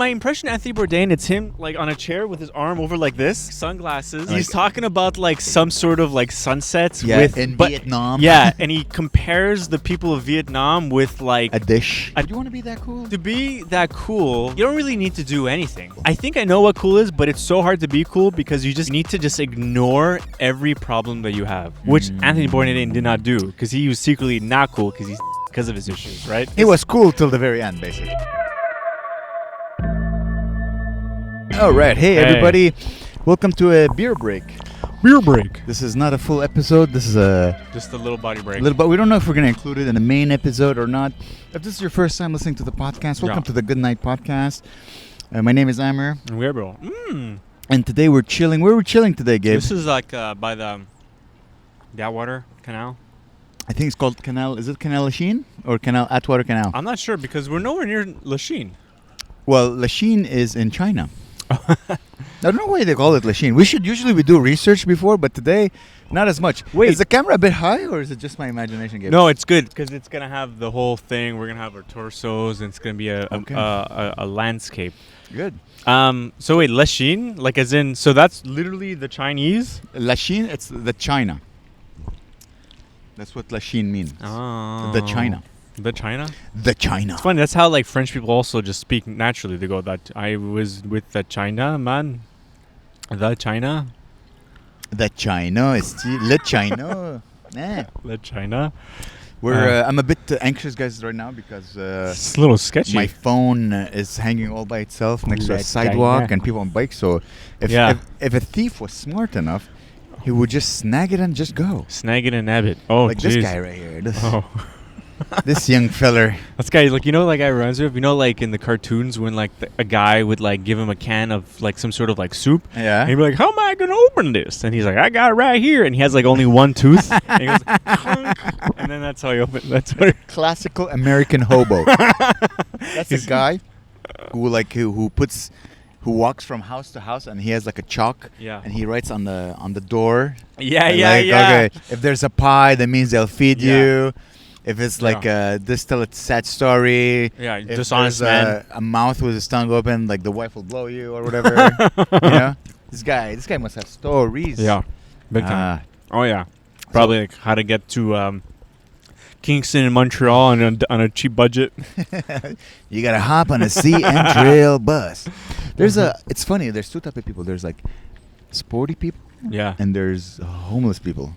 My impression of Anthony Bourdain, it's him like on a chair with his arm over like this, sunglasses. He's talking about like some sort of like sunsets in Vietnam. Yeah, and he compares the people of Vietnam with like a dish. Do you want to be that cool? To be that cool, you don't really need to do anything. I think I know what cool is, but it's so hard to be cool because you just need to just ignore every problem that you have, which Anthony Bourdain did not do because he was secretly not cool because of his issues, right? He was cool till the very end, basically. All right, hey everybody, welcome to a beer break. Beer break. This is not a full episode. This is just a little body break. But we don't know if we're going to include it in the main episode or not. If this is your first time listening to the podcast, welcome to the Good Night Podcast. My name is Amer. And Gabriel. And today we're chilling. Where are we chilling today, Gabe? This is like by the Atwater Canal. I think it's called Canal. Is it Canal Lachine or Canal Atwater Canal? I'm not sure because we're nowhere near lachine. Well, lachine is in China. I don't know why they call it lachine. We do research before, but today, not as much. Wait, is the camera a bit high, or is it just my imagination? Gabe? No, it's good because it's gonna have the whole thing. We're gonna have our torsos, and it's gonna be a landscape. Good. So wait, lachine, like as in, so that's literally the Chinese. Lachine, it's the China. That's what lachine means. Oh. The China. The China? The China. It's funny. That's how like French people also just speak naturally. They go that I was with the China man. The China. The China is le China. The China. I'm a bit anxious, guys, right now because it's a little sketchy. My phone is hanging all by itself next to a sidewalk and people on bikes. So if a thief was smart enough, he would just snag it and just go. Snag it and nab it. Oh, like geez. This guy right here. This young feller. This guy, like, you know, like I reminds me of, you know, like in the cartoons when like a guy would like give him a can of like some sort of like soup. Yeah. And he'd be like, "How am I gonna open this?" And he's like, "I got it right here." And he has like only one tooth. And he goes, "Clunk." And then that's how he opens. That's what classical American hobo. That's a guy who walks from house to house and he has like a chalk. Yeah. And he writes on the door. Yeah. Okay, if there's a pie, that means they'll feed you. If it's like this tell a sad story. Yeah, if dishonest man. A mouth with his tongue open, like the wife will blow you or whatever. You know? This guy must have stories. Yeah. Big time. Oh yeah. Probably like how to get to Kingston and Montreal on a cheap budget. You gotta hop on a C&Trail bus. It's funny, there's two types of people. There's like sporty people. Yeah. And there's homeless people.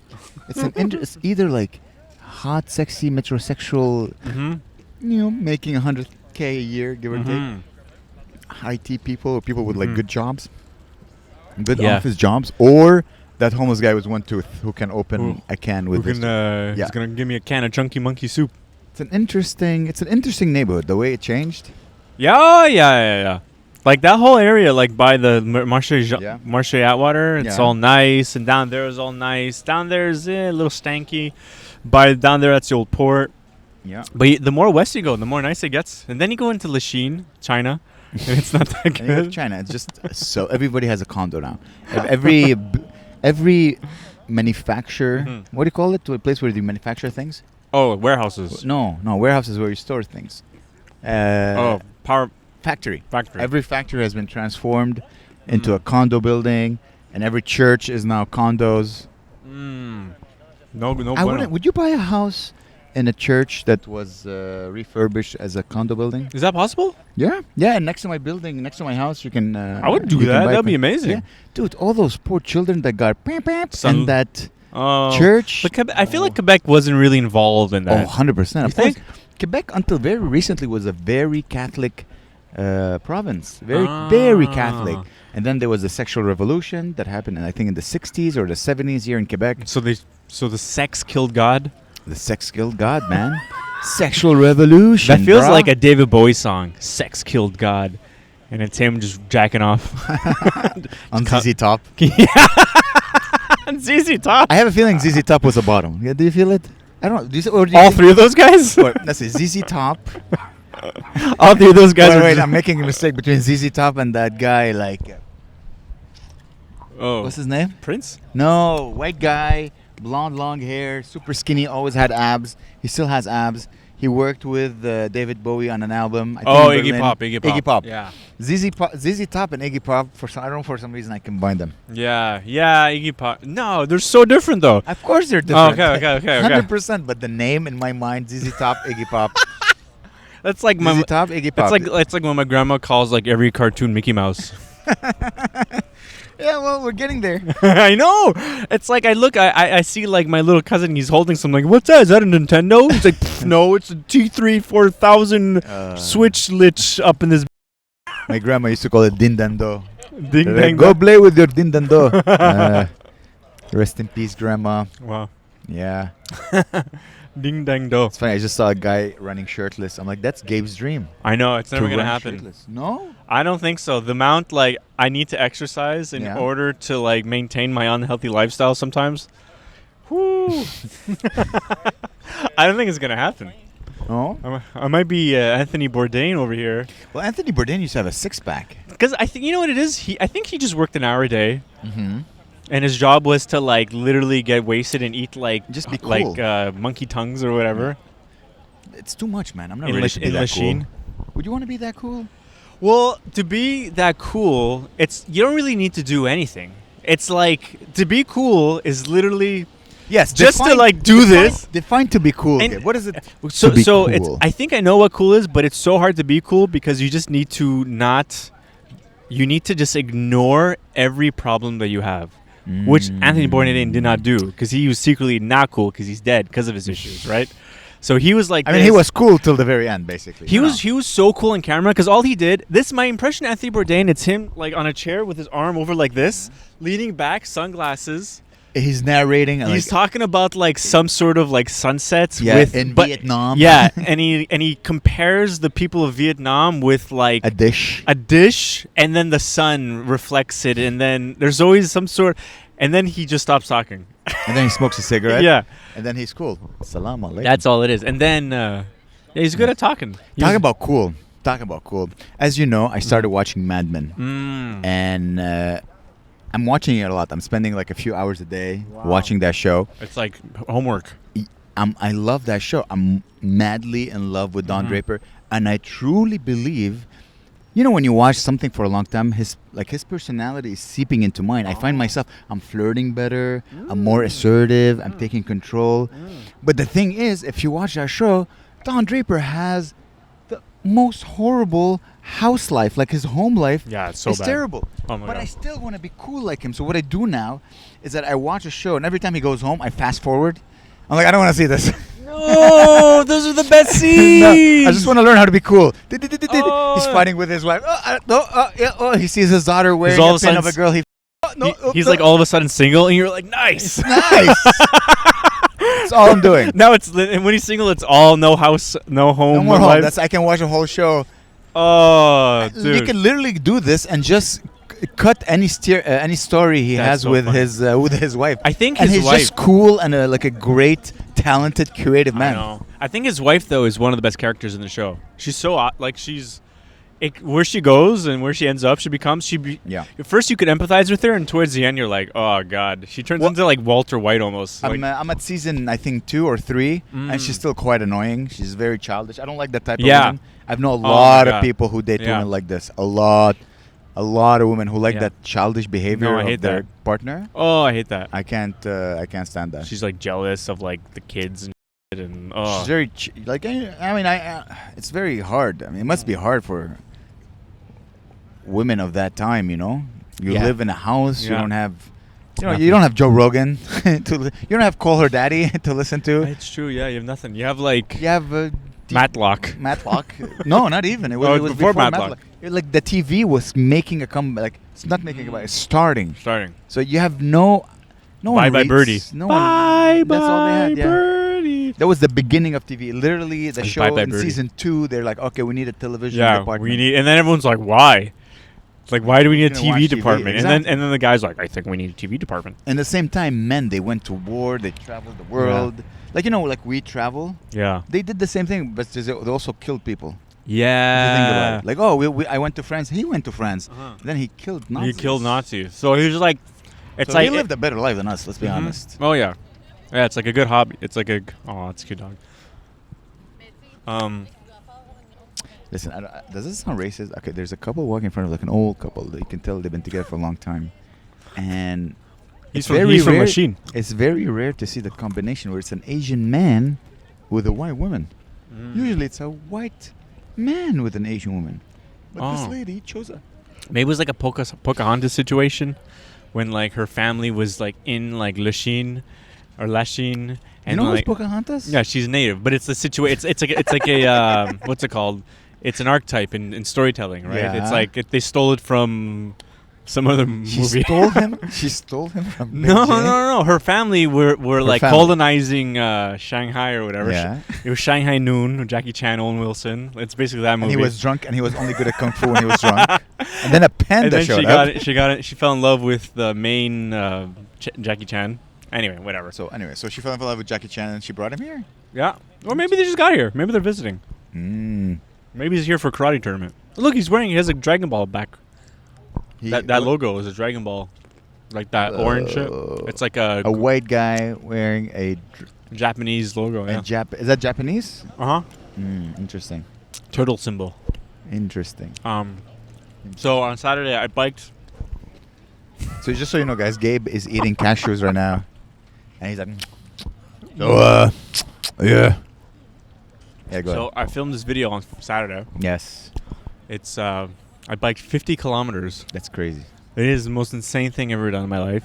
It's either like hot, sexy, metrosexual, making $100K a year, give or take. IT people, or people with like good jobs, good office jobs, or that homeless guy with one tooth who can open a can with his tooth. He's gonna give me a can of Chunky Monkey soup. It's an interesting neighborhood. The way it changed. Yeah. Like that whole area, like by the Marché Atwater, it's all nice, and down there is all nice. Down there is a little stanky. Down there, that's the old port. Yeah. But the more west you go, the more nice it gets. And then you go into Lachine, China, and it's not that good. China, it's just so everybody has a condo now. Every manufacturer, what do you call it? To a place where you manufacture things? Oh, warehouses. No, warehouses where you store things. Power factory. Every factory has been transformed into a condo building, and every church is now condos. No. Would you buy a house in a church that was refurbished as a condo building? Is that possible? Yeah. And next to my building, next to my house, you can. I would do that. That'd be amazing. Yeah. Dude, all those poor children that got in that church. But I feel like Quebec wasn't really involved in that. Oh, 100%. Of course, Quebec until very recently was a very Catholic province. Very Catholic. And then there was the sexual revolution that happened, I think, in the 60s or the 70s here in Quebec. So the sex killed God? The sex killed God, man. Sexual revolution. That feels like a David Bowie song. Sex killed God. And it's him just jacking off. On ZZ Top. Yeah. On ZZ Top. I have a feeling ZZ Top was the bottom. Yeah, do you feel it? I don't know. All three of those guys? Let's say ZZ Top. All three of those guys. Wait, I'm making a mistake between ZZ Top and that guy, like. What's his name? Prince? No, white guy, blonde, long hair, super skinny, always had abs. He still has abs. He worked with David Bowie on an album. I Oh, think in Iggy Berlin. Pop, Iggy Pop. Yeah. ZZ Top and Iggy Pop. I don't know, for some reason I combine them. Yeah, Iggy Pop. No, they're so different though. Of course they're different. Okay. 100%. But the name in my mind, ZZ Top, Iggy Pop. That's like ZZ Top, Iggy Pop. It's like when my grandma calls like every cartoon Mickey Mouse. Yeah, well, we're getting there. I know. It's like I see like my little cousin. He's holding something. Like, what's that? Is that a Nintendo? He's like, no, it's a T3 4000 Switch lich up in this. My grandma used to call it Dindando. Ding dang. Go play with your Dindando. Rest in peace, grandma. Wow. Yeah. Ding dang do. It's funny. I just saw a guy running shirtless. I'm like, that's Gabe's dream. I know it's never to gonna run happen. Shirtless. No. I don't think so. The amount like I need to exercise in order to like maintain my unhealthy lifestyle sometimes. Whoo. I don't think it's gonna happen. Oh. I might be Anthony Bourdain over here. Well, Anthony Bourdain used to have a six-pack. Because I think you know what it is. I think he just worked an hour a day. Mm-hmm. And his job was to like literally get wasted and eat like just be cool. Like monkey tongues or whatever. It's too much, man. I'm not ready to be that lachine. Cool. Would you want to be that cool? Well, to be that cool, you don't really need to do anything. It's like to be cool is literally just to like do this. Define to be cool. Okay. What is it? So cool? it's. I think I know what cool is, but it's so hard to be cool because you just need to not. You need to just ignore every problem that you have. Which Anthony Bourdain did not do because he was secretly not cool because he's dead because of his issues, right? So he was like. I mean, he was cool till the very end, basically. He was so cool on camera because all he did. My impression of Anthony Bourdain. It's him like on a chair with his arm over like this, leaning back, sunglasses. He's narrating. He's talking about like some sort of like sunsets in Vietnam. Yeah, and he compares the people of Vietnam with like a dish, and then the sun reflects it, and then there's always some sort, and then he just stops talking. And then he smokes a cigarette. Yeah, and then he's cool. Salam alaikum. That's all it is. And then he's good at talking. Talk about cool. As you know, I started watching Mad Men, and. I'm watching it a lot. I'm spending like a few hours a day watching that show. It's like homework. I love that show. I'm madly in love with Don Draper, and I truly believe, when you watch something for a long time, his personality is seeping into mine. I find myself, I'm flirting better. I'm more assertive. I'm taking control. But the thing is, if you watch that show, Don Draper has the most horrible house life, like his home life. Yeah, it's so bad. Terrible. Oh my God. I still want to be cool like him. So what I do now is that I watch a show, and every time he goes home, I fast forward. I'm like, I don't want to see this. No, those are the best scenes. No, I just want to learn how to be cool. He's fighting with his wife. He sees his daughter wearing a pin of a girl. He's like all of a sudden single, and you're like, nice. Nice. That's all I'm doing. Now and when he's single, it's all no house, no home. No more home. I can watch a whole show. Oh, dude. You can literally do this and just cut any story he has with his wife. I think he's just cool and like a great, talented, creative man. I know. I think his wife though is one of the best characters in the show. She's so where she goes and where she ends up, At first you could empathize with her, and towards the end you're like, oh God, she turns into like Walter White almost. I'm at season I think 2 or 3, and she's still quite annoying. She's very childish. I don't like that type of woman. I've known a lot of people who date women like this. A lot of women who like that childish behavior of their partner. Oh, I hate that. I can't stand that. She's like jealous of like the kids and she's very it's very hard. I mean, it must be hard for women of that time, you live in a house. You don't have you don't have Joe Rogan you don't have Call Her Daddy to listen to. It's true. Yeah, you have nothing. You have Matlock. No, not even. It was before Matlock. Like the TV was making a comeback. Like it's not making a comeback. It's starting. So you have no Bye Bye Birdie. No Bye one. That's all they had. Birdie. That was the beginning of TV. Literally, the show in season 2. They're like, okay, we need a television department. And then everyone's like, why? It's like, why do we need a TV department? Exactly. And then the guy's like, I think we need a TV department. And at the same time, men, they went to war. They traveled the world. Yeah. Like we travel. Yeah. They did the same thing, but they also killed people. Yeah. Like, I went to France. He went to France. Then he killed Nazis. So he was like, he lived a better life than us. Let's be honest. Oh yeah, it's like a good hobby. It's like it's a cute dog. Listen, does this sound racist? Okay, there's a couple walking in front of like an old couple. You can tell they've been together for a long time, and He's from Lachine. It's very rare to see the combination where it's an Asian man with a white woman. Usually, it's a white man with an Asian woman, but this lady chose a. Maybe it was like a Pocahontas situation when like her family was like in like Lachine. And you know like, who's Pocahontas? Yeah, she's native, but it's the situation. It's like a what's it called? It's an archetype in storytelling, right? Yeah. It's like they stole it from some other She movie. stole him. She stole him from. No. Her family were like family. colonizing Shanghai or whatever. Yeah. It was Shanghai Noon with Jackie Chan, Owen Wilson. It's basically that movie. And he was drunk, and he was only good at kung fu when he was drunk. And then a panda and then showed up. she fell in love with the main Jackie Chan. Anyway, whatever. So she fell in love with Jackie Chan, and she brought him here. Yeah, or maybe they just got here. Maybe they're visiting. Maybe he's here for a karate tournament. Look, he has a Dragon Ball back. That logo is a Dragon Ball, like that orange shit. It's like a white guy wearing a Japanese logo. Yeah. Is that Japanese? Interesting. Turtle symbol. Interesting. So on Saturday I biked. So just so you know, guys, Gabe is eating cashews right now, and he's like, yeah. Yeah, go So ahead. I filmed this video on Saturday. Yes. It's I biked 50 kilometers. That's crazy. It is the most insane thing I've ever done in my life.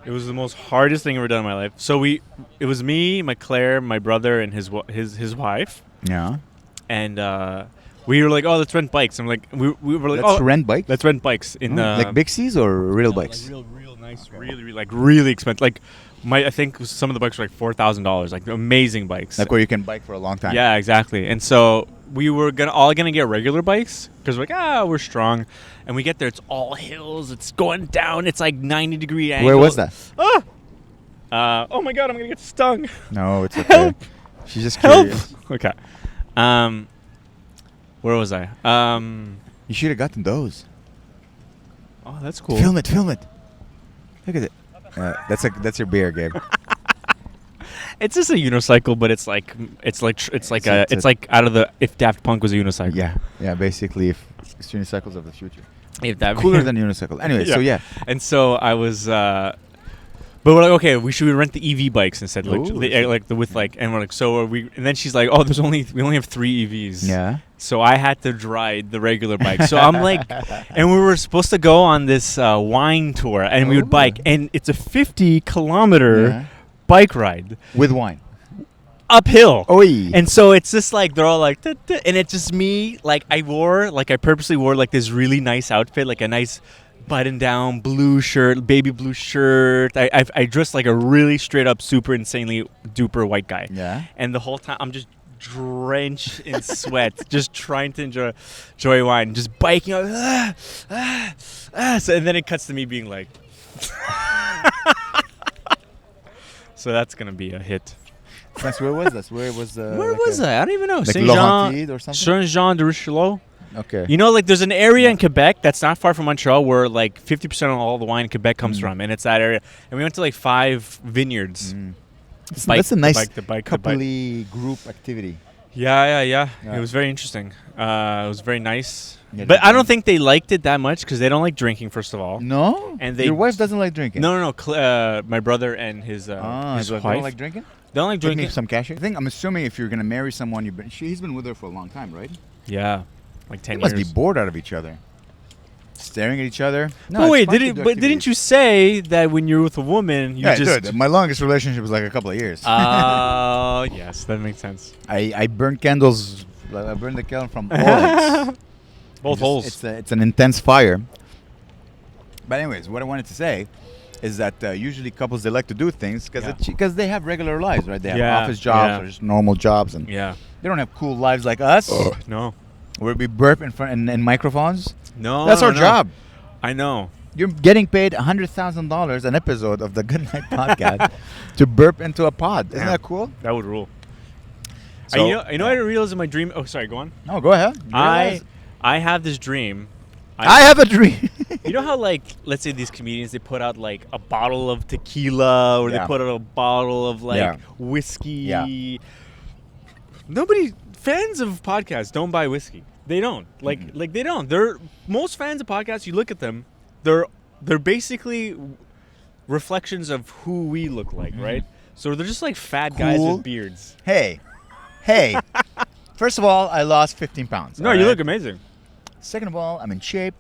It was the most hardest thing I've ever done in my life. So it was me, my Claire, my brother, and his wife. Yeah. And we were like, oh, let's rent bikes. I'm like, we were like, Let's rent bikes? Let's rent bikes in like Bixies or real bikes? Like real nice, really like really expensive. Like I think some of the bikes were like $4,000, like amazing bikes. Like where you can bike for a long time. Yeah, exactly. And so we were all gonna get regular bikes because we're like, we're strong. And we get there, it's all hills. It's going down. It's like 90-degree angle. Where was that? Oh my God, I'm gonna get stung. No, it's okay. Help! She's just Help! curious. Okay. Where was I? You should have gotten those. Oh, that's cool. Film it. Look at it. That's your beer, Gabe. It's just a unicycle, but it's like out of the if Daft Punk was a unicycle. Yeah. Basically, if it's unicycles of the future. If that Cooler than unicycle. Anyway, Yeah. so yeah. And so I was, but we're like, okay, we should rent the EV bikes instead, and we're like, so are we? And then she's like, oh, we only have 3 EVs. Yeah. So I had to ride the regular bike. So I'm like, and we were supposed to go on this wine tour, and we would bike, and it's a 50-kilometer bike ride with wine uphill. Oy. And so it's just like they're all like, and it's just me. Like I purposely wore like this really nice outfit, like a nice button-down blue shirt, baby blue shirt. I dressed like a really straight-up, super insanely duper white guy. Yeah. And the whole time I'm just drenched in sweat, just trying to enjoy wine, just biking. So, and then it cuts to me being like, so that's gonna be a hit. That's where was this? Where was where was I? I don't even know. Like Saint-Jean or something? Saint-Jean-de-Richelieu. Okay. You know, like there's an area in Quebec that's not far from Montreal where like 50% of all the wine in Quebec comes from, and it's that area. And we went to like 5 vineyards. That's a nice coupley group activity. Yeah. It was very interesting. It was very nice. Yeah, but I don't think they liked it that much because they don't like drinking, first of all. No? And your wife doesn't like drinking? No. My brother and his wife. They don't like drinking? They don't like drinking. Give me some cash. I'm assuming if you're going to marry someone, he's been with her for a long time, right? Yeah. Like 10 years. They must be bored out of each other. Staring at each other. No, but wait, didn't you say that when you're with a woman, dude, my longest relationship was like a couple of years. Oh, yes, that makes sense. I burned candles. I burned the candle from all ends. Both holes. It's an intense fire. But anyways, what I wanted to say is that usually couples, they like to do things because they have regular lives, right? They have office jobs or just normal jobs, and they don't have cool lives like us. No. Where we burp in front in microphones. No, that's our job. I know. You're getting paid $100,000 an episode of the Good Night Podcast to burp into a pod. Isn't that cool? That would rule. So, you know, I didn't realize in my dream. Oh, sorry. Go on. No, go ahead. I have this dream. I have a dream. You know how, like, let's say these comedians, they put out like a bottle of tequila, or they put out a bottle of like whiskey. Yeah. Nobody fans of podcasts don't buy whiskey. They don't. Like they don't. Most fans of podcasts, you look at them, they're basically reflections of who we look like, right? So they're just like fat guys with beards. Hey. First of all, I lost 15 pounds. No, you look amazing. Second of all, I'm in shape.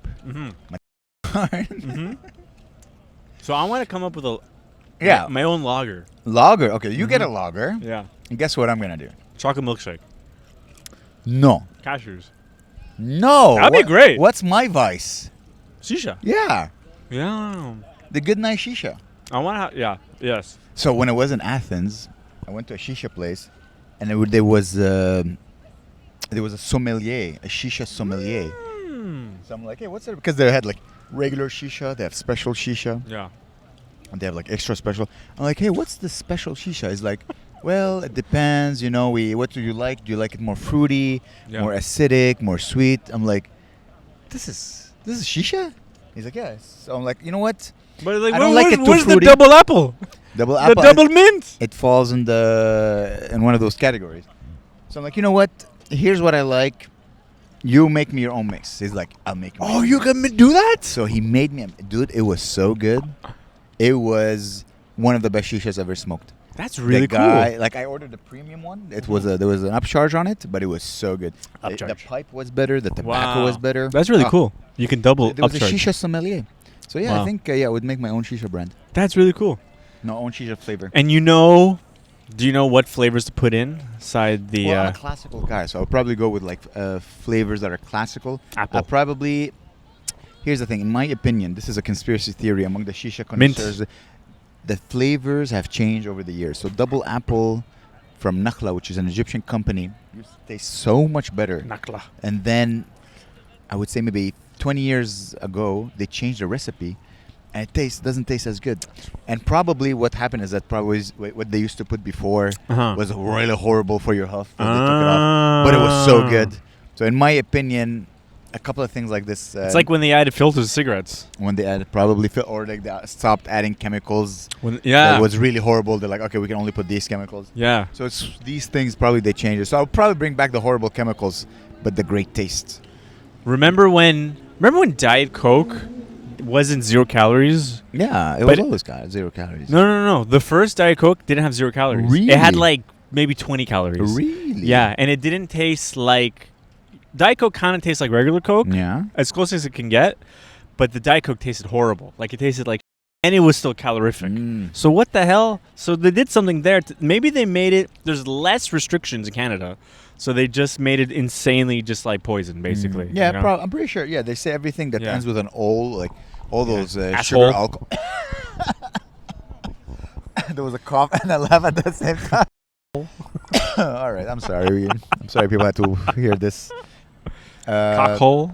So I want to come up with my own lager. Lager. Okay, you get a lager. Yeah. And guess what I'm going to do? Chocolate milkshake. No. Cashews. No. That'd be great. What's my vice? Shisha. Yeah. Yeah. The good night shisha. I want to yes. So when I was in Athens, I went to a shisha place, and there was a sommelier, a shisha sommelier. So I'm like, hey, what's it? Because they had like regular shisha, they have special shisha. Yeah. And they have like extra special. I'm like, hey, what's the special shisha? He's like, well, it depends. You know, what do you like? Do you like it more fruity, more acidic, more sweet? I'm like, this is shisha? He's like, yeah. So I'm like, you know what? But like, I don't like it too where's fruity. the double apple? Double apple. The double mint. It falls in one of those categories. So I'm like, you know what? Here's what I like. You make me your own mix. He's like, I'll make. Oh, you can do that? So he made me, dude. It was so good. It was one of the best shishas I've ever smoked. That's really cool. Like I ordered the premium one. It was there was an upcharge on it, but it was so good. The pipe was better. The tobacco was better. That's really cool. You can double. There was a shisha sommelier. So yeah, I think I would make my own shisha brand. That's really cool. No, own shisha flavor. And do you know what flavors to put in inside the? Well, I'm a classical guy, so I'll probably go with like flavors that are classical. Apple. Here's the thing. In my opinion, this is a conspiracy theory among the shisha connoisseurs. The flavors have changed over the years. So double apple from Nakhla, which is an Egyptian company, tastes so much better. Nakhla. And then I would say maybe 20 years ago, they changed the recipe. And it doesn't taste as good. And probably what happened is that what they used to put before was really horrible for your health. So they took it off. But it was so good. So in my opinion, a couple of things like this. It's like when they added filters to cigarettes. When they added or like they stopped adding chemicals. Yeah. That was really horrible. They're like, okay, we can only put these chemicals. Yeah. So it's these things probably they changed it. So I'll probably bring back the horrible chemicals, but the great taste. Remember when Diet Coke wasn't 0 calories? Yeah, it was always got 0 calories. No. The first Diet Coke didn't have 0 calories. Really? It had like maybe 20 calories. Really? Yeah, and it didn't taste like... Diet Coke kind of tastes like regular Coke. Yeah. As close as it can get. But the Diet Coke tasted horrible. Like, it tasted like... And it was still calorific. So what the hell? So they did something there. Maybe they made it... There's less restrictions in Canada. So they just made it insanely just like poison, basically. Yeah, you know? I'm pretty sure. Yeah, they say everything that ends with an "ol," like all those sugar Asshole. alcohol. There was a cough and a laugh at the same time. All right, I'm sorry. I'm sorry people had to hear this. Cockhole.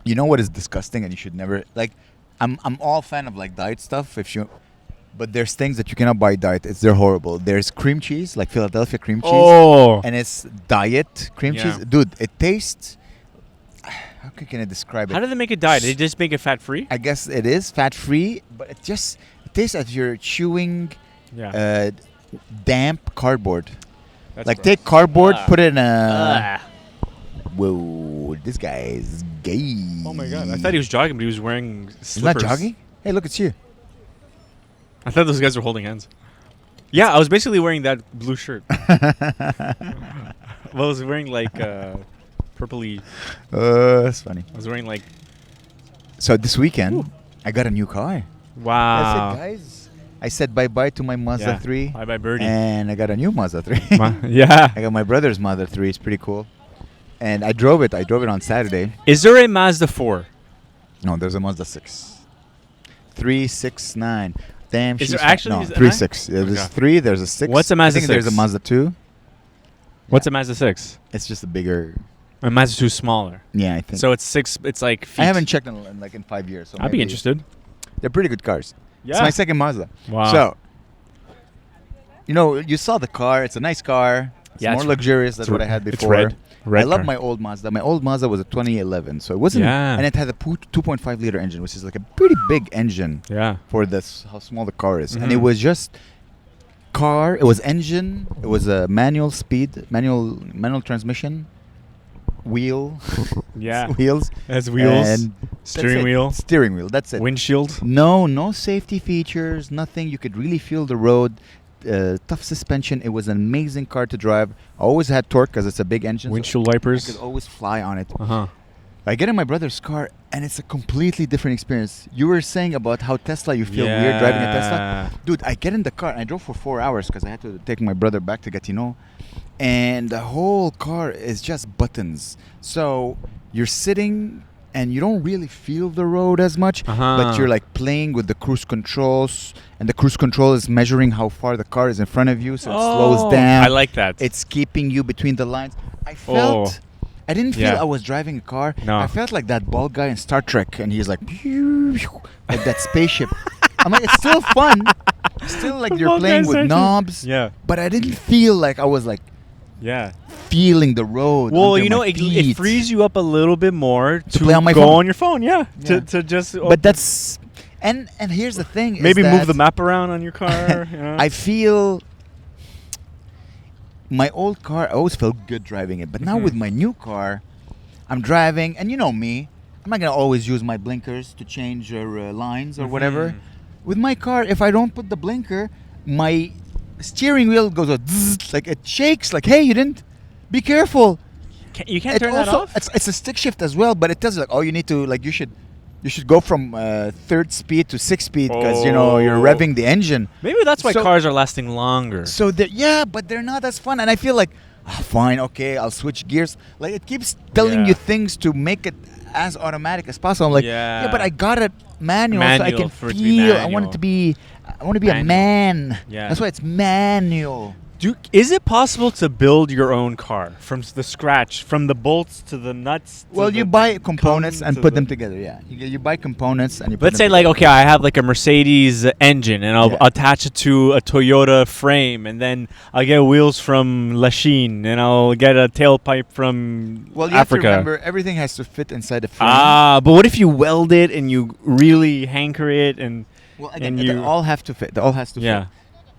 You know what is disgusting and you should never like. I'm all fan of like diet stuff but there's things that you cannot buy diet. They're horrible. There's cream cheese, like Philadelphia cream cheese. Oh. And it's diet cream cheese. Dude, it tastes... How can I describe it? How do they make it diet? They just make it fat-free? I guess it is fat-free, but it tastes as you're chewing damp cardboard. That's like gross. take cardboard, put it in a... Whoa, this guy is gay. Oh my God. I thought he was jogging, but he was wearing slippers. He's not jogging? Hey, look, it's you. I thought those guys were holding hands. Yeah, I was basically wearing that blue shirt. Well, I was wearing like purpley. That's funny. I was wearing like... So this weekend, I got a new car. Wow. That's it, guys. I said bye-bye to my Mazda 3. Bye-bye, birdie. And I got a new Mazda 3. Yeah. I got my brother's Mazda 3. It's pretty cool. And I drove it. On Saturday. Is there a Mazda 4? No, there's a Mazda 6. 369. Damn. Is there actually... No, 3.6. There's 3. There's a 6. What's a Mazda 6? I think there's a Mazda 2. What's a Mazda 6? It's just a bigger... A Mazda 2 is smaller. Yeah, I think. So it's 6... It's like feet. I haven't checked in 5 years. So I'd be interested. They're pretty good cars. Yeah. It's my second Mazda. Wow. So, you saw the car. It's a nice car. It's more luxurious than what I had before. It's red. I love my old Mazda. My old Mazda was a 2011, so it wasn't... Yeah. And it had a 2.5 liter engine, which is like a pretty big engine Yeah. for how small the car is. And it was just car. It was engine. It was a manual transmission. Wheel. Yeah. Wheels. Has wheels. And Steering wheel. Steering wheel. That's it. Windshield. No safety features. Nothing. You could really feel the road. Tough suspension. It was an amazing car to drive. I always had torque because it's a big engine. Windshield I wipers. could always fly on it. Uh-huh. I get in my brother's car, and it's a completely different experience. You were saying about how Tesla, you feel weird driving a Tesla. Dude, I get in the car, and I drove for 4 hours because I had to take my brother back to Gatineau. And the whole car is just buttons. So you're sitting, and you don't really feel the road as much, but you're like playing with the cruise controls, and the cruise control is measuring how far the car is in front of you, so it slows down. I like that. It's keeping you between the lines. I felt... I didn't feel I was driving a car. No. I felt like that bald guy in Star Trek, and he's like that spaceship. I'm like, it's still fun. Still like you're playing with knobs. Yeah. But I didn't feel like I was like feeling the road. Well, it frees you up a little bit more to play on my go phone. on your phone. Yeah. To just. But that's and here's the thing. Maybe is move the map around on your car. I feel. My old car, I always felt good driving it. But now with my new car, I'm driving, and you know me, I'm not going to always use my blinkers to change lines or whatever. With my car, if I don't put the blinker, my steering wheel goes like it shakes, like, hey, you didn't, be careful. You can't turn that off? It's a stick shift as well, but it tells you, like, oh, you need to, like, you should go from 3rd speed to 6th speed because, you're revving the engine. Maybe that's why cars are lasting longer. So, but they're not as fun. And I feel like, fine, okay, I'll switch gears. Like, it keeps telling you things to make it as automatic as possible. I'm like, but I got it manual so I can feel. I want to be a man. Yeah. That's why it's manual. Is it possible to build your own car from the scratch, from the bolts to the nuts? Well, you buy components and put them together. Yeah, you buy components and you. Let's say, like, okay, I have like a Mercedes engine, and I'll attach it to a Toyota frame, and then I'll get wheels from Lachine, and I'll get a tailpipe from Africa. have to remember, everything has to fit inside the frame. But what if you weld it and you really hanker it and? Well, again, they all have to fit. They all has to fit. Yeah.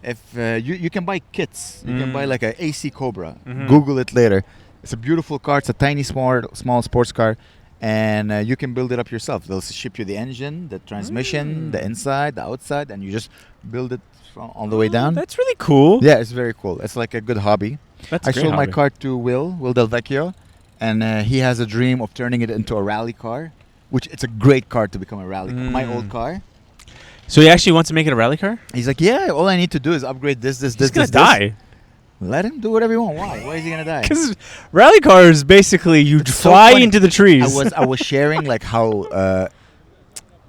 If you can buy kits, you can buy like a AC Cobra. Google it later. It's a beautiful car. It's a tiny, small sports car, and you can build it up yourself. They'll ship you the engine, the transmission, the inside, the outside, and you just build it all the way down. That's really cool. Yeah, it's very cool. It's like a good hobby. That's I sold my car to Will Del Vecchio, and he has a dream of turning it into a rally car, which it's a great car to become a rally car. My old car. So he actually wants to make it a rally car? He's like, yeah, all I need to do is upgrade this. He's going to die. Let him do whatever you want. Why? Why is he going to die? Because rally cars, basically, you fly into the trees. I was sharing like how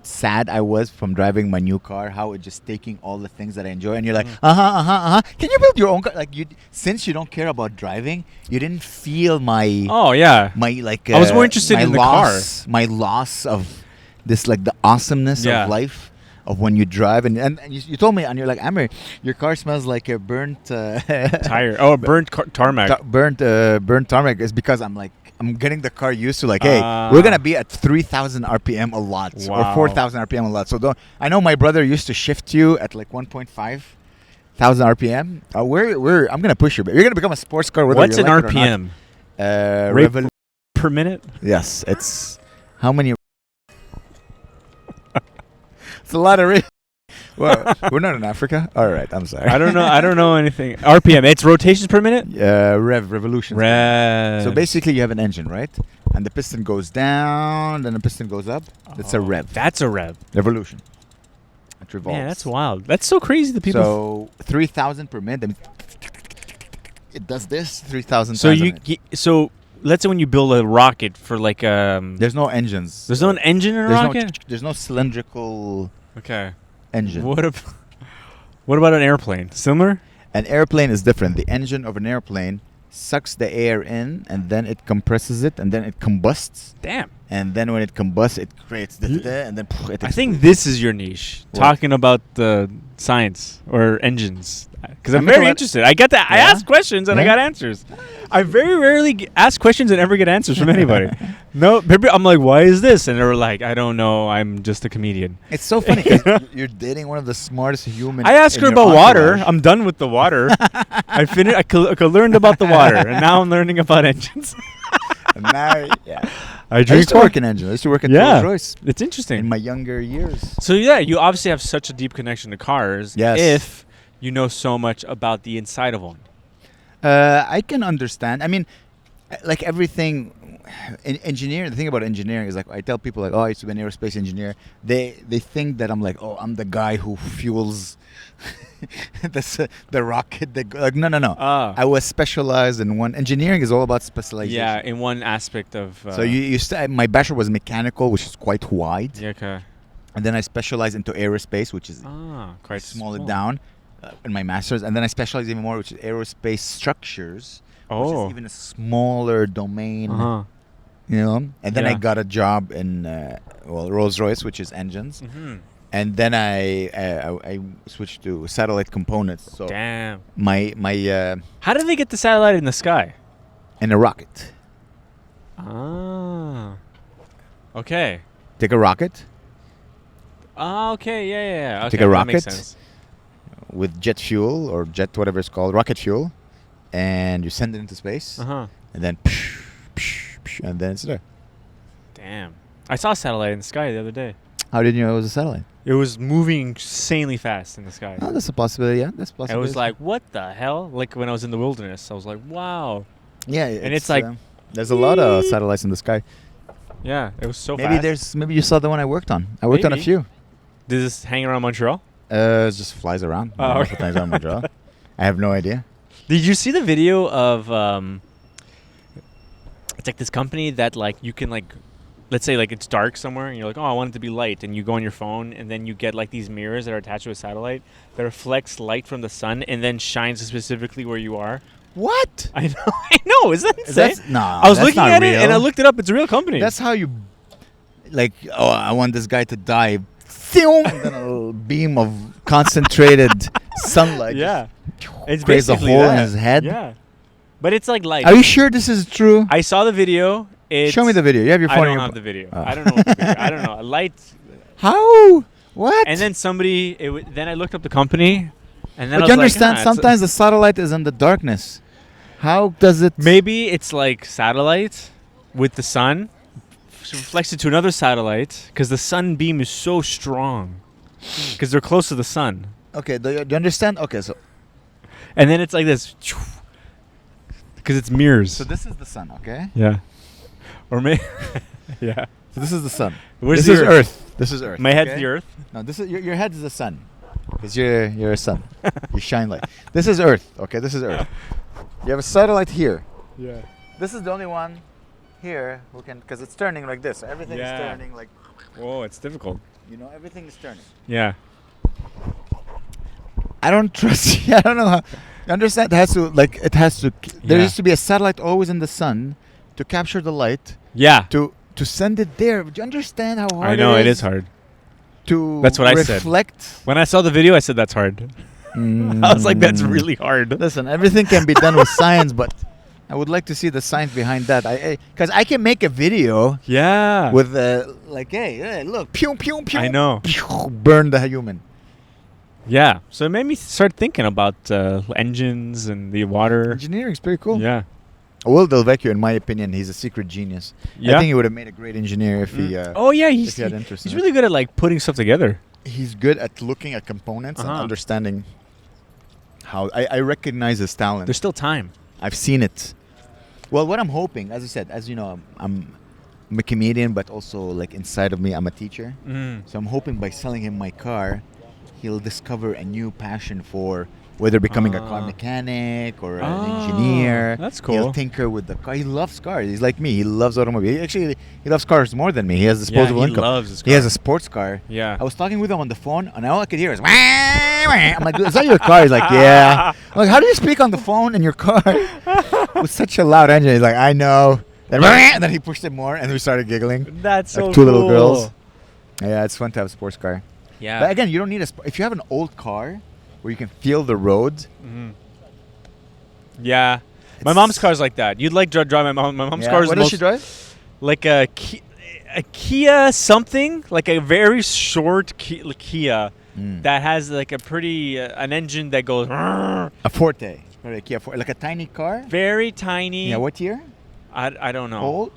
sad I was from driving my new car, how it's just taking all the things that I enjoy. And you're like, can you build your own car? Like, since you don't care about driving, you didn't feel my... Oh, yeah. My, like... I was more interested in the car. My loss of this, like, the awesomeness of life. Of when you drive and you told me and you're like, Amer, your car smells like a burnt tire. Oh, burnt tarmac. Burnt tarmac is because I'm getting the car used to like, hey, we're gonna be at 3,000 RPM a lot or 4,000 RPM a lot. So I know my brother used to shift you at like 1.5 thousand RPM. I'm gonna push you, but you're gonna become a sports car. What's an RPM? Per minute? Yes, it's how many. It's a lot of well, we're not in Africa. All right, I'm sorry. I don't know anything. RPM. It's rotations per minute. Revolutions. So basically, you have an engine, right? And the piston goes down, then the piston goes up. That's a rev. That's a rev. Revolution. It revolves. Yeah, that's wild. That's so crazy. The people. So 3,000 per minute. It does this 3,000. So let's say when you build a rocket for like there's no engines. There's no engine in a rocket. There's no cylindrical. Okay. Engine. What about an airplane? Similar? An airplane is different. The engine of an airplane sucks the air in and then it compresses it and then it combusts. Damn. and then when it combusts, it creates and then it I think this is your niche, What? talking about the science or engines. Because I'm I make a very lot- interested. I get that. I Yeah? ask questions and I Yeah? got answers. I very rarely ask questions and ever get answers from anybody. No, maybe I'm like, why is this? And they're like, I don't know. I'm just a comedian. It's so funny 'cause you're dating one of the smartest humans. I asked her about water. I'm done with the water. I finished. I learned about the water, and now I'm learning about engines. Yeah. I I drink used to work in engine. I used to work at Yeah. Rolls-Royce It's interesting. in my younger years. So yeah, you obviously have such a deep connection to cars. Yes. If you know so much about the inside of one. I can understand. I mean, like everything, engineering. The thing about engineering is like I tell people like, oh, I used to be an aerospace engineer. They think that I'm like, oh, I'm the guy who fuels the rocket. Like no. I was specialized in one. Engineering is all about specialization. Yeah, in one aspect of. So my bachelor was mechanical, which is quite wide, Yeah, okay. and then I specialized into aerospace, which is Quite small it small. down. In my master's, and then I specialized even more, which is aerospace structures, which is even a smaller domain, you know. And then I Yeah. got a job in Rolls-Royce, which is engines, Mm-hmm. and then I switched to satellite components. So Damn. my How did they get the satellite in the sky? in a rocket. Okay. Take a rocket Okay. Yeah. Okay. Take a that makes rocket. sense. with jet fuel or jet whatever it's called, rocket fuel, and you send it into space, and then and then it's there. Damn. I saw a satellite in the sky the other day. How did you know it was a satellite? It was moving insanely fast in the sky. Oh, that's a possibility. Yeah, that's a I possibility. was like, what the hell? Like when I was in the wilderness, I was like, wow. yeah, and it's like- there's a lot of satellites in the sky. Yeah, it was so Maybe fast. maybe you saw the one I worked on. I worked on a Maybe. few. Did this hang around Montreal? It just flies around. Oh, Most okay. of the times on my jaw. I have no idea. Did you see the video of it's like this company that like you can like let's say like it's dark somewhere and you're like, oh, I want it to be light, and you go on your phone and then you get like these mirrors that are attached to a satellite that reflects light from the sun and then shines specifically where you are. What? I know, isn't that insane? No, I was looking at it and I looked it up. It's a real company. That's how you, like, oh, I want this guy to die. And then a beam of concentrated sunlight. yeah. It's creates a basically hole in that. his head. Yeah. But it's like light. Are you sure this is true? I saw the video. Show me the video. You have your I phone. don't in your have the video. Oh. I don't know. What the video. I don't know. Light. How? What? And then somebody. Then I looked up the company, and then But I you was understand, like, sometimes the satellite is in the darkness. How does it? maybe it's like satellite with the sun reflects it to another satellite because the sunbeam is so strong because they're close to the sun, Okay, do you understand? Okay, so and then it's like this because it's mirrors. this is the sun, okay? Yeah. Or maybe. Yeah. So this is the sun. Where's this the is Earth. This is Earth. My head's okay? the Earth. No, this is your head is the sun, because you're a sun. You shine light. This is Earth. Okay, this is Earth. You have a satellite here. Yeah. This is the only one here who can, because it's turning like this. Everything Yeah. is turning like, Whoa, it's difficult. everything is turning. Yeah. I don't trust you. I don't know how. You understand? It has to There Yeah. used to be a satellite always in the sun to capture the light Yeah. to send it there. Do you understand how hard I know it it is hard. to That's what I said. reflect? When I saw the video, I said that's hard. I was like, that's really hard. Listen, everything can be done with science, but I would like to see the science behind that. Because I can make a video Yeah. with like, hey, look, pew pew pew. I know. Pew, burn the human. Yeah. So it made me start thinking about engines and the water. Engineering's pretty cool. Yeah. Will Delvecchio, in my opinion, he's a secret genius. Yeah. I think he would have made a great engineer if he. Oh yeah, if he's he had interest he's in really good at like putting stuff together. He's good at looking at components and Uh-huh. understanding how. I recognize his talent. There's still time. I've seen it. Well, what I'm hoping, as I said, as you know, I'm a comedian, but also like inside of me, I'm a teacher. So I'm hoping by selling him my car, he'll discover a new passion for whether becoming a car mechanic or an engineer. That's He'll cool. tinker with the car. He loves cars. He's like me. He loves automobile. He loves cars more than me. He has disposable Yeah, he income. loves his He has car. a sports car. Yeah. I was talking with him on the phone, and all I could hear is, wah, wah. I'm like, is that your car? He's like, yeah. I'm like, how do you speak on the phone in your car with such a loud engine? He's like, I know. And then he pushed it more, and we started giggling. That's Like so two cool. little girls. Yeah, it's fun to have a sports car. Yeah. But again, you don't need if you have an old car where you can feel the road. Yeah. My mom's car's like that. You'd like drive my mom. My mom's car is What does she drive? like a Kia something, like a very short Kia that has like a pretty an engine that goes A Forte. Or a Kia Forte. Like a tiny car? very tiny. Yeah, what year? I don't know. Old?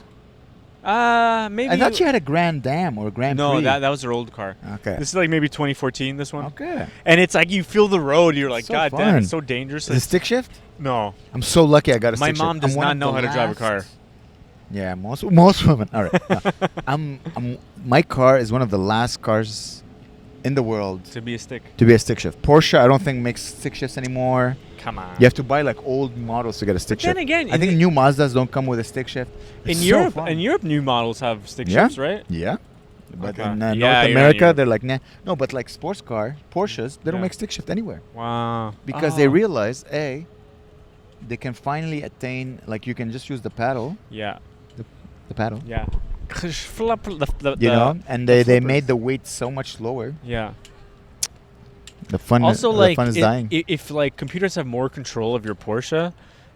Maybe. I thought you had a Grand Dam or a Grand No, Prix. that was her old car. Okay. This is like maybe 2014. This one. Okay. And it's like you feel the road. You're like, So God fun. damn, it's so dangerous. Is it stick shift? No. I'm so lucky I got a My stick mom shift. does I'm one not of know the how to drive a car. last- Yeah, most women. All right. No. My car is one of the last cars in the world To be a stick. to be a stick shift. Porsche, I don't think makes stick shifts anymore. Come on. You have to buy like old models to get a stick Then shift. again, I think new Mazdas don't come with a stick shift. in It's so Europe, fun. new models have stick Yeah. shifts, right? Yeah. But Okay. in Yeah, North you're not America, Europe. they're like, nah. No, but like sports car, Porsches, they don't Yeah. make stick shift anywhere. Wow. Because they realize, A, they can finally attain, like you can just use the paddle. Yeah. The paddle. Yeah. You know? And they flippers. made the weight so much lower. Yeah. The fun, Also, the like, fun is dying. if like computers have more control of your Porsche,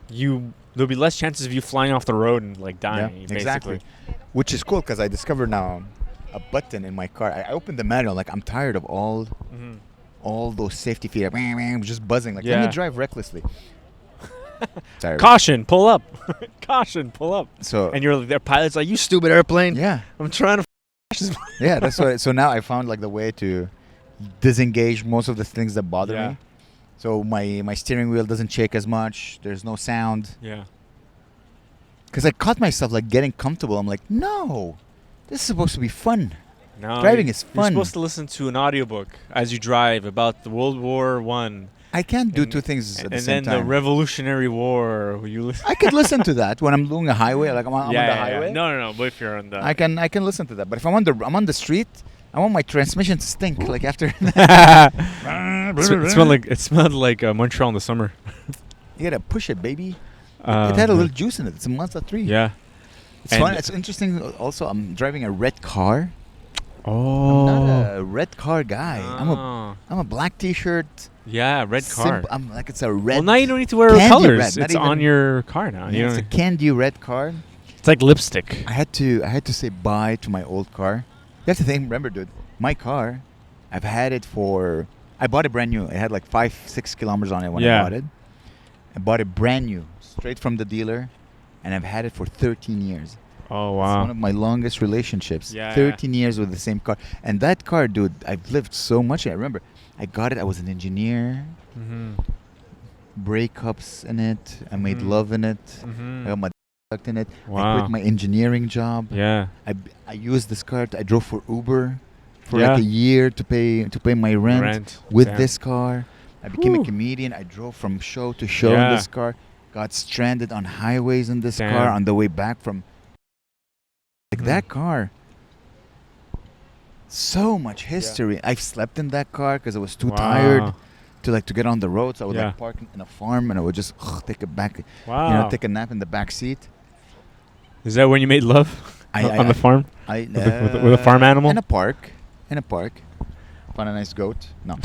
there'll be less chances of you flying off the road and like dying. Basically. exactly. Which is cool because I discovered now a button in my car. I opened the manual, like I'm tired of all those safety feet, just buzzing. Like, let Yeah. me drive recklessly. Tired. Caution, pull up. Caution, pull up. So And their pilot's like, you stupid airplane. yeah, I'm trying to this plane. yeah. That's why. So now I found like the way to disengage most of the things that bother Yeah. me. So my steering wheel doesn't shake as much. There's no sound. Yeah. Because I caught myself like getting comfortable. I'm like, no, this is supposed to be fun. No, Driving is You're fun. supposed to listen to an audiobook as you drive about the World War One. I can't do And- two things at the And same then the time. Revolutionary War. You listen. I could listen to that when I'm doing a highway, like I'm on the highway. No. But if you're on the. I can listen to that. But if I'm on the street, I want my transmission to stink. Like after It smelled like Montreal in the summer. you gotta push it, baby. It had a little juice in it. It's a Mazda 3. Yeah. It's And- fun. It's interesting. Also, I'm driving a red car. Oh. I'm not a red car guy. I'm a black T-shirt. Yeah, red car. I'm like it's a red. Well, now you don't need to wear candy colors. red, not It's on even- your car now. Yeah, You it's a know, candy red car. it's like lipstick. I had to say bye to my old car. You have to think. Remember, dude, my car. I've had it for. I bought it brand new. It had like 5-6 kilometers on it when Yeah. I bought it. I bought it brand new, straight from the dealer, and I've had it for 13 years. Oh It's one wow. of my longest relationships. Yeah, 13 years with the same car. And that car, dude, I've lived so much. I remember I got it. I was an engineer. Mm-hmm. Brake cups in it. I made Mhm. love in it. Mm-hmm. I got my tucked in it. I Wow. quit my engineering job. Yeah. I used this car. I drove for Uber for Yeah. like a year to pay my rent, with Damn. this car. I became Whew. a comedian. I drove from show to show Yeah. in this car. Got stranded on highways in this car Damn. on the way back from. Like Mhm. that car. So much history. I've slept in that car because I was too tired to get on the road. So I would Yeah. like park in a farm and I would just take a back, Wow. take a nap in the back seat. Is that when you made love on the farm I with a farm animal? in a park. Found a nice goat. No,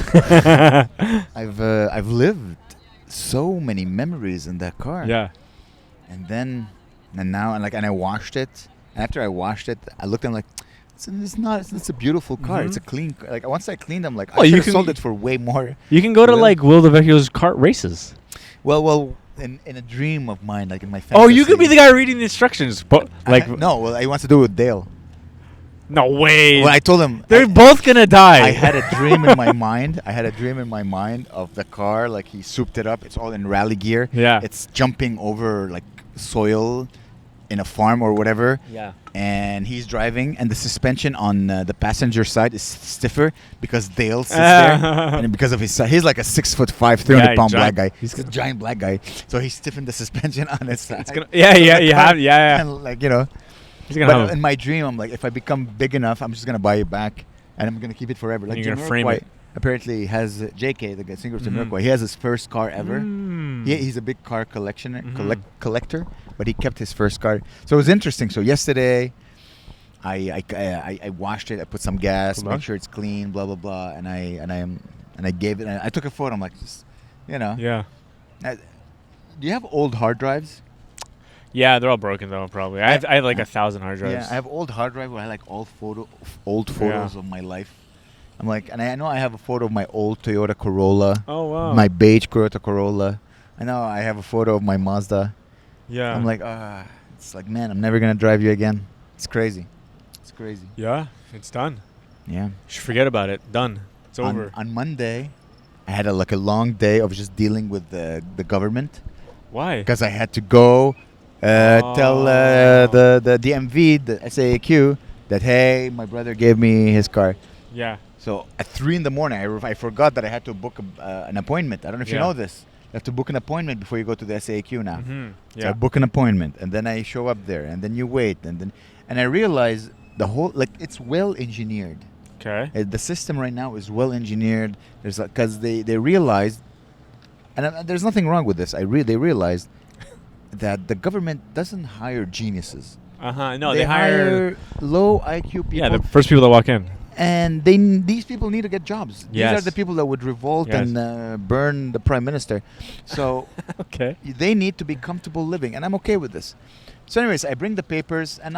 I've lived so many memories in that car. Yeah. And now I washed it. And after I washed it, I looked and I'm like, it's a beautiful car. Mhm. It's a clean car. Like once I cleaned them, like Well, I you should have can- sold it for way more. You can go to Really? like Will DeVecchio's kart races. Well, in a dream of mine, like in my fantasy. Oh, you could be the guy reading the instructions. But like, no. Well, I want to do it with Dale. no way. Well, I told him They're both gonna die. I had a dream in my mind. Of the car, like he souped it up. It's all in rally gear. Yeah. It's jumping over like soil in a farm or whatever. Yeah. And he's driving, and the suspension on the passenger side is stiffer because Dale sits there, and because of his size, he's like a 6'5", 300-pound black giant. guy. He's a giant black guy, so he stiffened the suspension on his side. It's gonna, yeah. And He's gonna but have. in my dream, I'm like, if I become big enough, I'm just gonna buy it back, and I'm gonna keep it forever. Like You're gonna Jamiroquai frame it. Apparently has JK, the singer of Mhm. Jamiroquai. He has his first car ever. He's a big car collector, but he kept his first car. So it was interesting. So yesterday, I washed it. I put some gas, make sure it's clean, blah blah blah, and I gave it. And I took a photo. I'm like, just, Yeah. Do you have old hard drives? Yeah, they're all broken though. Probably. I have like 1,000 hard drives. Yeah, I have old hard drive where I like old photos of my life. I'm like, and I know I have a photo of my old Toyota Corolla. Oh wow. My beige Toyota Corolla. I know I have a photo of my Mazda. Yeah. I'm like, it's like, man, I'm never gonna drive you again. It's crazy. It's crazy. Yeah, it's done. Yeah. You should forget about it. Done. It's over. On Monday, I had a long day of just dealing with the government. Why? Because I had to go tell the DMV, the SAAQ, that, hey, my brother gave me his car. Yeah. So at 3 in the morning, I forgot that I had to book an appointment. I don't know if you know this. You have to book an appointment before you go to the SAAQ now. Yeah. So I book an appointment, and then I show up there, and then you wait, and I realize the whole, it's well engineered. Okay. The system right now is well engineered. There's because they realized, and there's nothing wrong with this. They realized that the government doesn't hire geniuses. No, they hire low IQ people. Yeah, the first people that walk in. And these people need to get jobs. Yes. These are the people that would revolt and burn the prime minister. So Okay. they need to be comfortable living, and I'm okay with this. So anyways, I bring the papers, and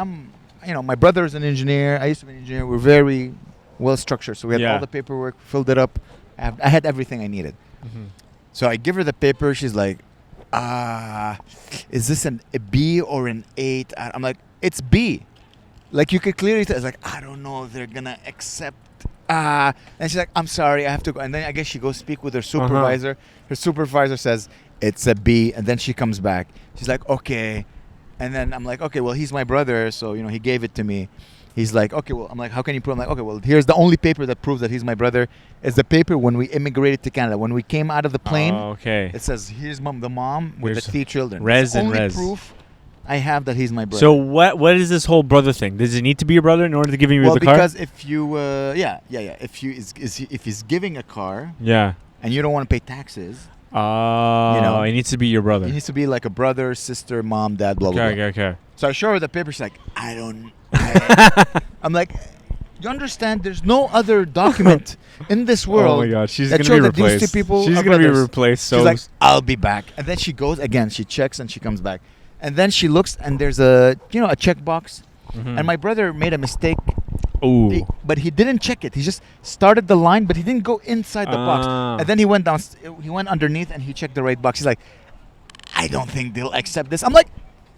my brother is an engineer. I used to be an engineer. We're very well structured. So we had all the paperwork, filled it up. I had everything I needed. So I give her the paper. She's like, is this a B or an 8? I'm like, it's B. Like, you could clearly tell. It's like, I don't know if they're going to accept. And she's like, I'm sorry, I have to go. And then I guess she goes speak with her supervisor. Her supervisor says, it's a B. And then she comes back. She's like, okay. And then I'm like, okay, well, he's my brother. So, he gave it to me. He's like, okay, well, I'm like, how can you prove? I'm like, okay, well, here's the only paper that proves that he's my brother. It's the paper when we immigrated to Canada. When we came out of the plane, it says, here's the mom with the 3 children. Res it's and only res. proof I have that he's my brother. So what is this whole brother thing? Does it need to be your brother in order to give you the car? Well, because if you, if he's giving a car, and you don't want to pay taxes, it needs to be your brother. It needs to be like a brother, sister, mom, dad, blah blah blah. Okay. So I show her the paper. She's like, I'm like, you understand? There's no other document in this world. Oh my God, she's that gonna be show that these replaced. two people She's are gonna be brothers. replaced. So she's like, I'll be back. And then she goes again. She checks and she comes back. And then she looks and there's a checkbox. And my brother made a mistake. Ooh. But he didn't check it. He just started the line, but he didn't go inside the box. And then he went down. He went underneath and he checked the right box. He's like, I don't think they'll accept this. I'm like,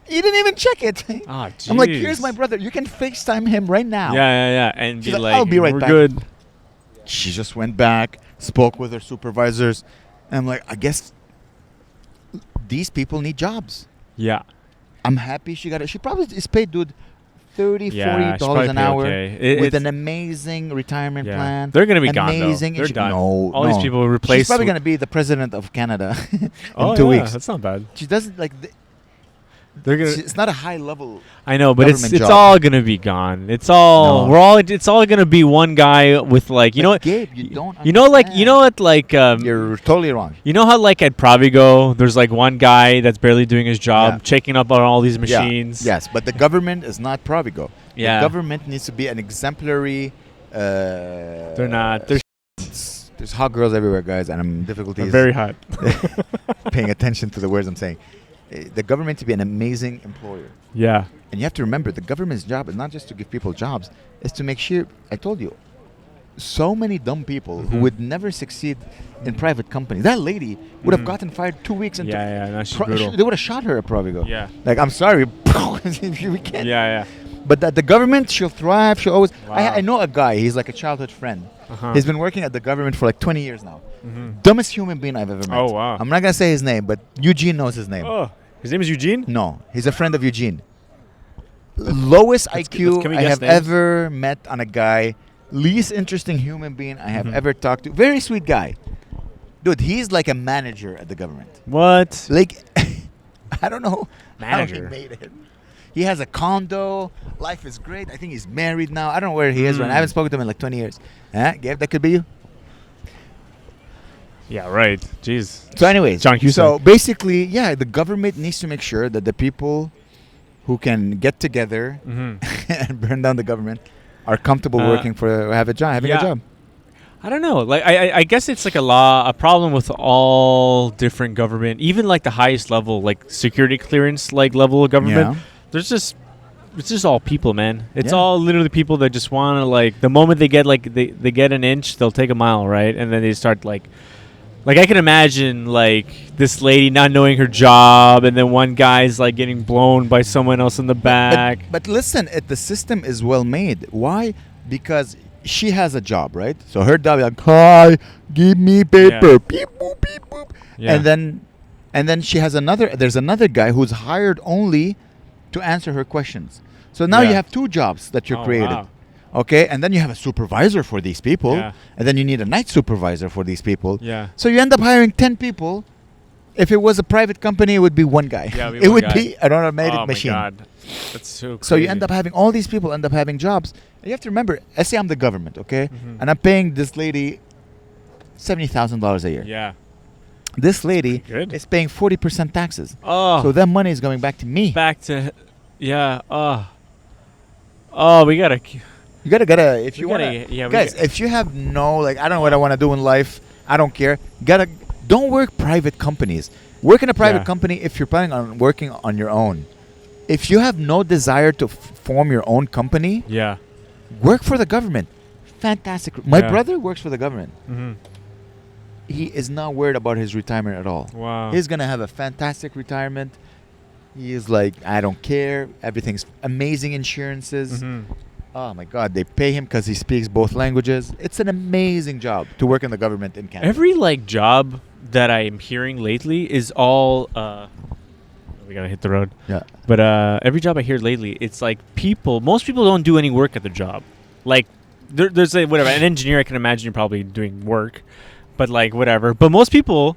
you didn't even check it. I'm like, here's my brother. You can FaceTime him right now. Yeah. And she's be like, I'll be right we're back. Good. She just went back, spoke with her supervisors. And I'm like, I guess these people need jobs. Yeah. I'm happy she got it. She probably is paid, dude, $30, $40 an hour with an amazing retirement plan. They're going to be gone, though. They're done. No, these people replaced. She's probably going to be the president of Canada in 2 yeah, weeks. That's not bad. She doesn't like. They're gonna. It's not a high level. I know, but it's job. all gonna be gone. It's all It's all gonna be one guy with like what. Gabe, you don't. You're totally wrong. You know how like at Provigo, there's like one guy that's barely doing his job, checking up on all these machines. Yes, but the government is not Provigo. Yeah. The government needs to be an exemplary. They're not. There's hot girls everywhere, guys, and I'm difficulties. They're very hot. Paying attention to the words I'm saying. The government to be an amazing employer. Yeah. And you have to remember, the government's job is not just to give people jobs. It's to make sure, I told you, so many dumb people who would never succeed in private companies. That lady would have gotten fired 2 weeks into. Yeah, she's brutal. They would have shot her at Provigo. Yeah. Like, I'm sorry. We can't. Yeah. But the government, she'll thrive. She'll always. Wow. I know a guy. He's like a childhood friend. He's been working at the government for like 20 years now. Dumbest human being I've ever met. Oh, wow. I'm not going to say his name, but Eugene knows his name. Oh, his name is Eugene? No, he's a friend of Eugene. Lowest IQ I have ever met on a guy. Least interesting human being I have ever talked to. Very sweet guy. Dude, he's like a manager at the government. What? Like, I don't know Manager. how he made it. He has a condo. Life is great. I think he's married now. I don't know where he is right now. I haven't spoken to him in like 20 years. Gabe, that could be you. Yeah, right. Jeez. So anyways, John Cusack. so basically, yeah, the government needs to make sure that the people who can get together Mm-hmm. and burn down the government are comfortable having a job. I don't know. Like, I guess it's like a problem with all different government, even like the highest level, like security clearance, like level of government. Yeah. It's just all people, man. It's Yeah. all literally people that just want to, like, the moment they get like they get an inch, they'll take a mile, right? And then they start like I can imagine like this lady not knowing her job, and then one guy's like getting blown by someone else in the back. But listen, the system is well made. Why? Because she has a job, right? So her job is like, hi, give me paper. Yeah. Beep, boop, beep, boop. Yeah. And then she has there's another guy who's hired only to answer her questions. So now Yeah. you have two jobs that you're Oh, created. wow. Okay, and then you have a supervisor for these people, Yeah. and then you need a night supervisor for these people. Yeah. So you end up hiring 10 people. If it was a private company, it would be one guy. Yeah, it'd be it one would guy. be an automated Oh machine. my God. That's so crazy. So you end up having all these people end up having jobs. And you have to remember, let's say I'm the government, okay? Mhm. And I'm paying this lady $70,000 a year. Yeah. This lady Good. is paying 40% taxes. Oh. So that money is going back to me. Back to, yeah. Oh, we gotta. You gotta if you gotta- wanna, yeah, we guys. gotta- If you have I don't know what I want to do in life. I don't care. Don't work private companies. Work in a private Yeah. company if you're planning on working on your own. If you have no desire to form your own company, Yeah. work for the government. Fantastic. My Yeah. brother works for the government. Mm-hmm. He is not worried about his retirement at all. Wow. He's gonna have a fantastic retirement. He is like, I don't care. Everything's amazing insurances. Mm-hmm. Oh my God, they pay him because he speaks both languages. It's an amazing job to work in the government in Canada. Every like job that I'm hearing lately is all. We gotta hit the road. Yeah. But every job I hear lately, it's like most people don't do any work at their job. Like there's a whatever an engineer. I can imagine you're probably doing work, but like whatever. But most people,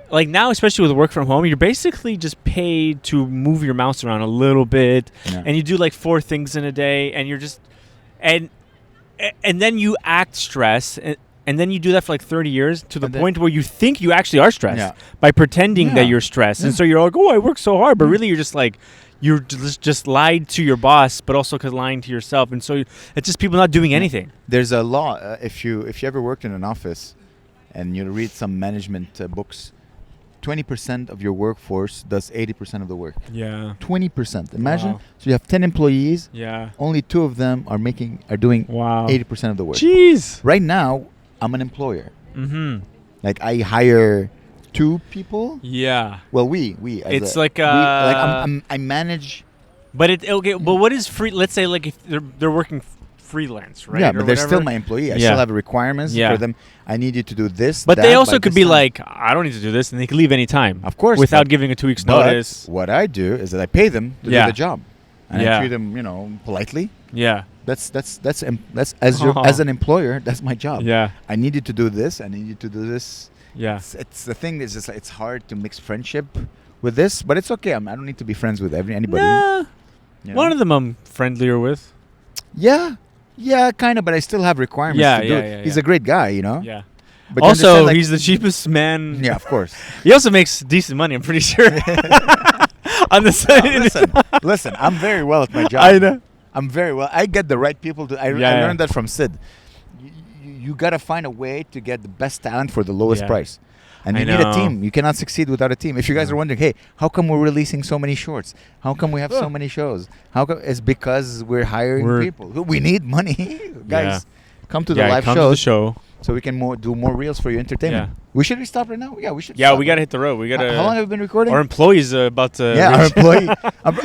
like now, especially with work from home, you're basically just paid to move your mouse around a little bit, Yeah. and you do like 4 things in a day, and you're just and then you act stressed. And then you do that for like 30 years to the And then- point where you think you actually are stressed Yeah. by pretending Yeah. that you're stressed. And Yeah. so you're like, oh, I work so hard. But really, you're just like, you're just lied to your boss, but also lying to yourself. And so it's just people not doing anything. There's a law. If you ever worked in an office, and you read some management books, 20% of your workforce does 80% of the work. Yeah. 20%. Imagine. Wow. So you have 10 employees. Yeah. Only 2 of them are doing Wow. 80% of the work. Jeez. Right now, I'm an employer. Mm-hmm. Like I hire 2 people. Yeah. Well, we. It's like I manage. But But what is free? Let's say like if they're working freelance, right? Yeah, or but they're still whatever. my employee. I Yeah. still have requirements Yeah. for them. I need you to do this. But that, they also by could this be time. like, I don't need to do this, and they could leave any time. Of course, without but- giving a 2 weeks But notice. what I do is that I pay them to Yeah. do the job, and Yeah. I treat them, politely. Yeah. That's as an employer, that's my job. Yeah. I need you to do this. I need you to do this. Yeah. It's the thing is just it's hard to mix friendship with this, but it's okay. I don't need to be friends with anybody. Nah, you know? one of them I'm friendlier with. Yeah, kind of, but I still have requirements Yeah, to do yeah, it. yeah, He's yeah. a great guy, Yeah. But you Also, understand, like- he's the cheapest man. Yeah, of course. He also makes decent money, I'm pretty sure. On the side. Listen, I'm very well at my job. I know. I'm very well. I get the right people to. I Yeah. learned that from Sid. You gotta find a way to get the best talent for the lowest Yeah. price, and I you need a know. team. You cannot succeed without a team. If you guys Yeah. are wondering, hey, how come we're releasing so many shorts? How come we have so Ugh. many shows? How come? It's because we're hiring people. We need money, guys. Come to the live come shows to the show. so we can do more reels for your entertainment. Yeah. We should stop right now. Yeah, we should. Yeah, stop. we gotta hit the road. We gotta. How long have we been recording? Our employees are about to. Yeah, our reach- employee,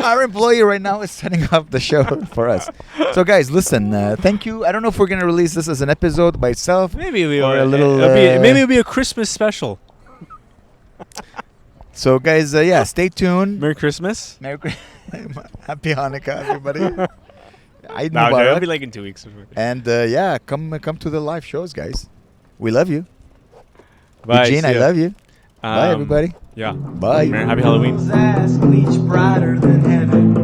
our employee right now is setting up the show for us. So, guys, listen. Thank you. I don't know if we're gonna release this as an episode by itself. Maybe we Or are a little, maybe it'll be a Christmas special. So, guys, yeah, stay tuned. Merry Christmas. Merry Happy Hanukkah, everybody. Eid No, it'll Mubarak. be like in 2 weeks. And yeah, come to the live shows, guys. We love you. Bye. Eugene, see I ya. love you. Bye, everybody. Yeah. Bye. Happy Halloween. Ass bleach brighter than heaven.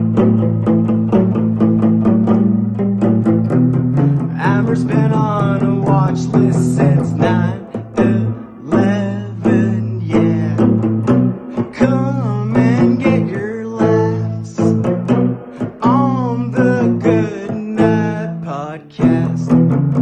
Amer's been on a watch list since 9/11. cast.